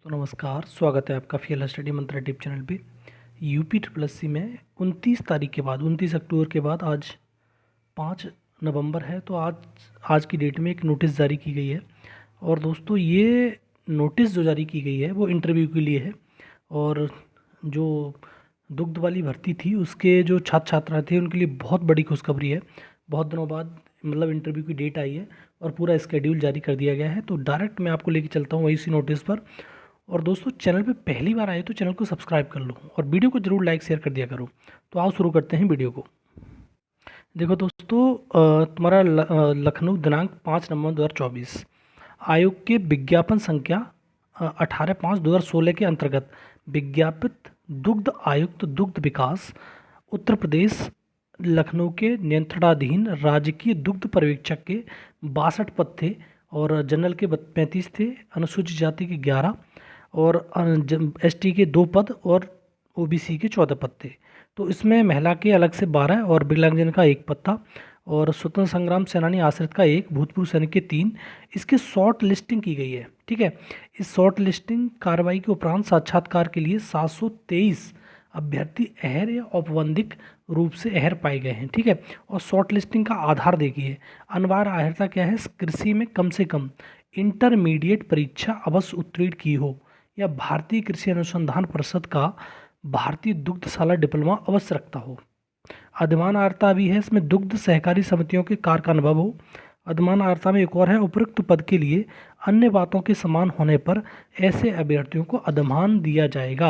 तो नमस्कार, स्वागत है आपका फीएल स्टडी मंत्रा टिप चैनल पे। यूपी ट्रिपल एस सी में 29 तारीख के बाद 29 अक्टूबर के बाद आज 5 नवंबर है। तो आज की डेट में एक नोटिस जारी की गई है। और दोस्तों, ये नोटिस जो जारी की गई है वो इंटरव्यू के लिए है। और जो दुग्ध वाली भर्ती थी उसके जो छात्र छात्रा थे उनके लिए बहुत बड़ी खुशखबरी है। बहुत दिनों बाद मतलब इंटरव्यू की डेट आई है और पूरा स्केड्यूल जारी कर दिया गया है। तो डायरेक्ट मैं आपको लेके चलता हूँ इसी नोटिस पर। और दोस्तों, चैनल पे पहली बार आए तो चैनल को सब्सक्राइब कर लो और वीडियो को जरूर लाइक शेयर कर दिया करो। तो आओ शुरू करते हैं वीडियो को। देखो दोस्तों, तुम्हारा लखनऊ दिनांक 5 नवंबर 2024 आयोग के विज्ञापन संख्या 18/5/2016 के अंतर्गत विज्ञापित दुग्ध आयुक्त दुग्ध विकास उत्तर प्रदेश लखनऊ के नियंत्रणाधीन राजकीय दुग्ध पर्यवेक्षक के 62 पद थे। और जनरल के 35 थे, अनुसूचित जाति के 11 और एसटी के 2 पद और ओबीसी के 14 पद थे। तो इसमें महिला के अलग से 12 और विकलांगजन का 1 पद था। और स्वतंत्र संग्राम सेनानी आश्रित का 1, भूतपूर्व सैनिक के 3। इसकी शॉर्ट लिस्टिंग की गई है। ठीक है, इस शॉर्ट लिस्टिंग कार्रवाई के उपरांत साक्षात्कार के लिए 723 अभ्यर्थी अहर या औपबंधिक रूप से अहर पाए गए हैं। ठीक है, और शॉर्ट लिस्टिंग का आधार देखिए, अनिवार्य अहर्ता क्या है, कृषि में कम से कम इंटरमीडिएट परीक्षा अवश्य उत्तीर्ण की हो या भारतीय कृषि अनुसंधान परिषद का भारतीय दुग्धशाला डिप्लोमा अवश्य रखता हो। अधिमान आर्ता भी है इसमें, दुग्ध सहकारी समितियों के कार्य का अनुभव हो। अधिमान आर्ता में एक और है, उपयुक्त पद के लिए अन्य बातों के समान होने पर ऐसे अभ्यर्थियों को अधिमान दिया जाएगा।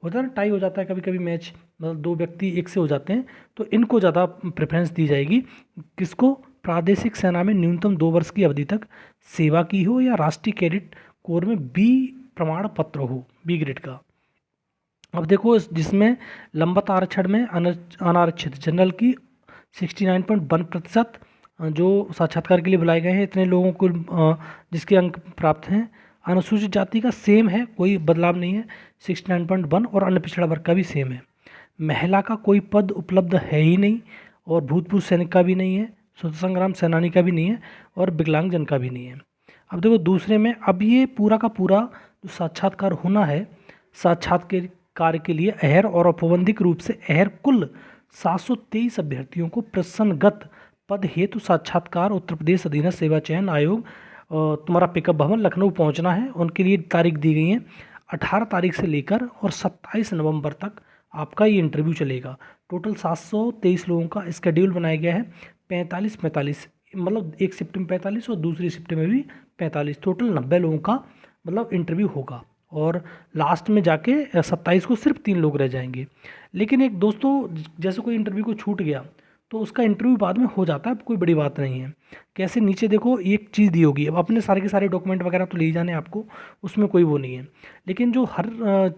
होता है ना, टाई हो जाता है कभी कभी मैच, मतलब 2 व्यक्ति एक से हो जाते हैं तो इनको ज़्यादा प्रेफरेंस दी जाएगी। किसको? प्रादेशिक सेना में न्यूनतम 2 वर्ष की अवधि तक सेवा की हो या राष्ट्रीय कैडेट कोर में बी प्रमाण पत्र हो, बी ग्रेड का। अब देखो, जिसमें लंबत आरक्षण में अनारक्षित जनरल की 69.1% जो साक्षात्कार के लिए बुलाए गए हैं, इतने लोगों को जिसके अंक प्राप्त हैं। अनुसूचित जाति का सेम है, कोई बदलाव नहीं है, 69.1, और अन्य पिछड़ा वर्ग का भी सेम है। महिला का कोई पद उपलब्ध है ही नहीं, और भूतपूर्व सैनिक का भी नहीं है, स्वतंत्र संग्राम सेनानी का भी नहीं है, और विकलांगजन का भी नहीं है। अब देखो दूसरे में, अब ये पूरा का पूरा जो साक्षात्कार होना है, साक्षात्कार कार्य के लिए अहर और औपबंधिक रूप से अहर कुल 723 अभ्यर्थियों को प्रसन्नगत पद हेतु साक्षात्कार उत्तर प्रदेश अधीनस्थ सेवा चयन आयोग तुम्हारा पिकअप भवन लखनऊ पहुंचना है। उनके लिए तारीख दी गई है 18 तारीख से लेकर और 27 नवंबर तक आपका ये इंटरव्यू चलेगा। टोटल 723 लोगों का स्केड्यूल बनाया गया है। 45 मतलब एक शिफ्ट में 45 और दूसरी शिफ्ट में भी 45, टोटल 90 लोगों का मतलब इंटरव्यू होगा। और लास्ट में जाके 27 को सिर्फ 3 लोग रह जाएंगे। लेकिन एक दोस्तों, जैसे कोई इंटरव्यू को छूट गया तो उसका इंटरव्यू बाद में हो जाता है, कोई बड़ी बात नहीं है। कैसे, नीचे देखो एक चीज़ दी होगी, अब अपने सारे के सारे डॉक्यूमेंट वगैरह तो ले ही जाने आपको, उसमें कोई वो नहीं है। लेकिन जो हर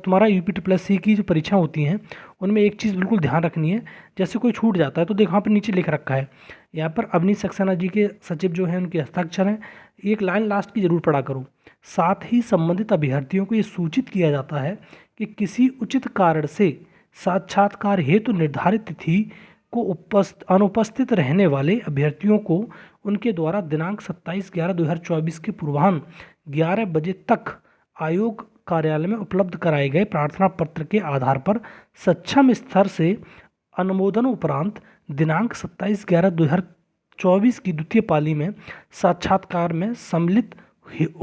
तुम्हारा यूपी ट्रिपल एस सी की जो परीक्षा होती हैं उनमें एक चीज़ बिल्कुल ध्यान रखनी है। जैसे कोई छूट जाता है तो देखो यहाँ पर नीचे लिख रखा है, यहाँ पर अवनीश सक्सेना जी के सचिव जो हैं उनके हस्ताक्षर हैं। एक लाइन लास्ट की जरूर पढ़ा करो। साथ ही संबंधित अभ्यर्थियों को ये सूचित किया जाता है कि किसी उचित कारण से साक्षात्कार हेतु निर्धारित तिथि को अनुपस्थित रहने वाले अभ्यर्थियों को उनके द्वारा दिनांक 27/11/2024 के पूर्वाह्न 11 बजे तक आयोग कार्यालय में उपलब्ध कराए गए प्रार्थना पत्र के आधार पर सक्षम स्तर से अनुमोदन उपरांत दिनांक 27/11/2024 की द्वितीय पाली में साक्षात्कार में सम्मिलित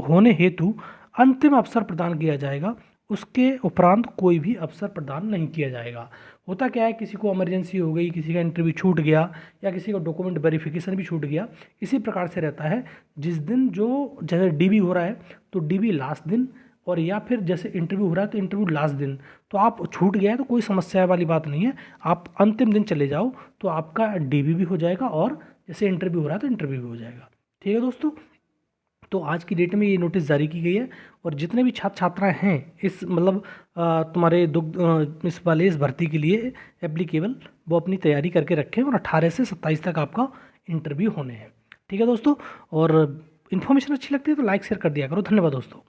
होने हेतु अंतिम अवसर प्रदान किया जाएगा। उसके उपरांत कोई भी अवसर प्रदान नहीं किया जाएगा। होता क्या है, किसी को इमरजेंसी हो गई, किसी का इंटरव्यू छूट गया या किसी का डॉक्यूमेंट वेरिफिकेशन भी छूट गया, इसी प्रकार से रहता है। जिस दिन जो जैसे डीबी हो रहा है तो डीबी लास्ट दिन, और या फिर जैसे इंटरव्यू हो रहा है तो इंटरव्यू लास्ट दिन। तो आप छूट गया है तो कोई समस्या वाली बात नहीं है, आप अंतिम दिन चले जाओ तो आपका डीबी भी हो जाएगा और जैसे इंटरव्यू हो रहा है तो इंटरव्यू भी हो जाएगा। ठीक है दोस्तों, तो आज की डेट में ये नोटिस जारी की गई है। और जितने भी छात्र छात्राएं हैं इस मतलब तुम्हारे दुग्ध इस वाले इस भर्ती के लिए एप्लीकेबल, वो अपनी तैयारी करके रखें और 18 से 27 तक आपका इंटरव्यू होने हैं। ठीक है दोस्तों, और इन्फॉर्मेशन अच्छी लगती है तो लाइक शेयर कर दिया करो। धन्यवाद दोस्तों।